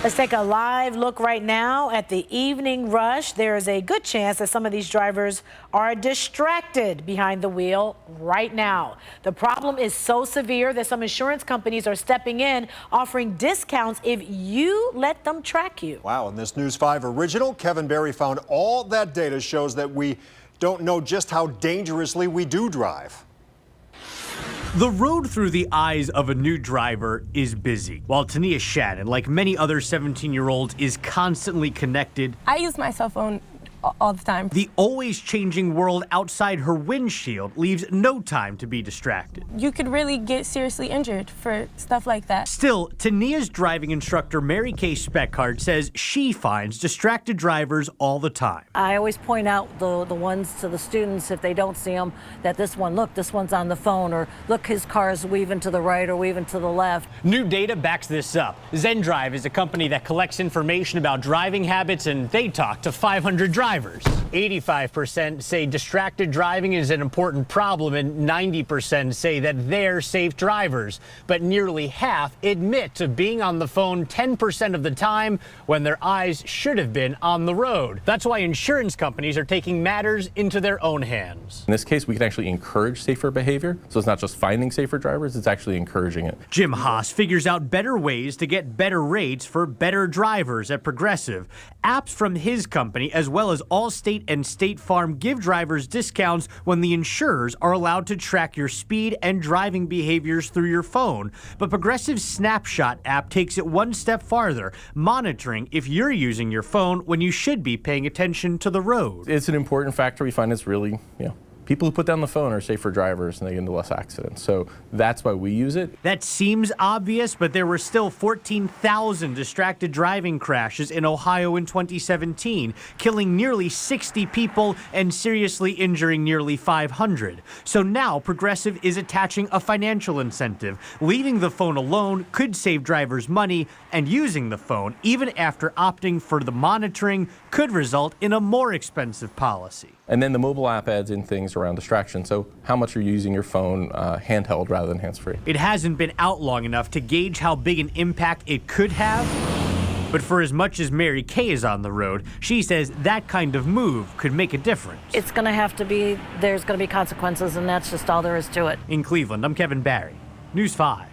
Let's take a live look right now at the evening rush. There is a good chance that some of these drivers are distracted behind the wheel right now. The problem is so severe that some insurance companies are stepping in, offering discounts if you let them track you. Wow, in this News 5 original, Kevin Barry found all that data shows that we don't know just how dangerously we do drive. The road through the eyes of a new driver is busy, while Tania Shannon, like many other 17-year-olds, is constantly connected. I use my cell phone all the time. The always changing world outside her windshield leaves no time to be distracted. You could really get seriously injured for stuff like that. Still, Tania's driving instructor, Mary Kay Speckhard, says she finds distracted drivers all the time. I always point out the ones to the students, if they don't see them, that this one's on the phone, or look, his car is weaving to the right or weaving to the left. New data backs this up. ZenDrive is a company that collects information about driving habits, and they talk to 500 drivers. 85% say distracted driving is an important problem, and 90% say that they're safe drivers. But nearly half admit to being on the phone 10% of the time when their eyes should have been on the road. That's why insurance companies are taking matters into their own hands. In this case, we can actually encourage safer behavior. So it's not just finding safer drivers, it's actually encouraging it. Jim Haas figures out better ways to get better rates for better drivers at Progressive. Apps from his company, as well as Allstate and State Farm, give drivers discounts when the insurers are allowed to track your speed and driving behaviors through your phone. But Progressive's Snapshot app takes it one step farther, monitoring if you're using your phone when you should be paying attention to the road. It's an important factor. We find it's really, people who put down the phone are safer drivers and they get into less accidents. So that's why we use it. That seems obvious, but there were still 14,000 distracted driving crashes in Ohio in 2017, killing nearly 60 people and seriously injuring nearly 500. So now Progressive is attaching a financial incentive. Leaving the phone alone could save drivers money, and using the phone, even after opting for the monitoring, could result in a more expensive policy. And then the mobile app adds in things around distraction. So how much are you using your phone handheld rather than hands-free? It hasn't been out long enough to gauge how big an impact it could have. But for as much as Mary Kay is on the road, she says that kind of move could make a difference. There's going to be consequences, and that's just all there is to it. In Cleveland, I'm Kevin Barry, News 5.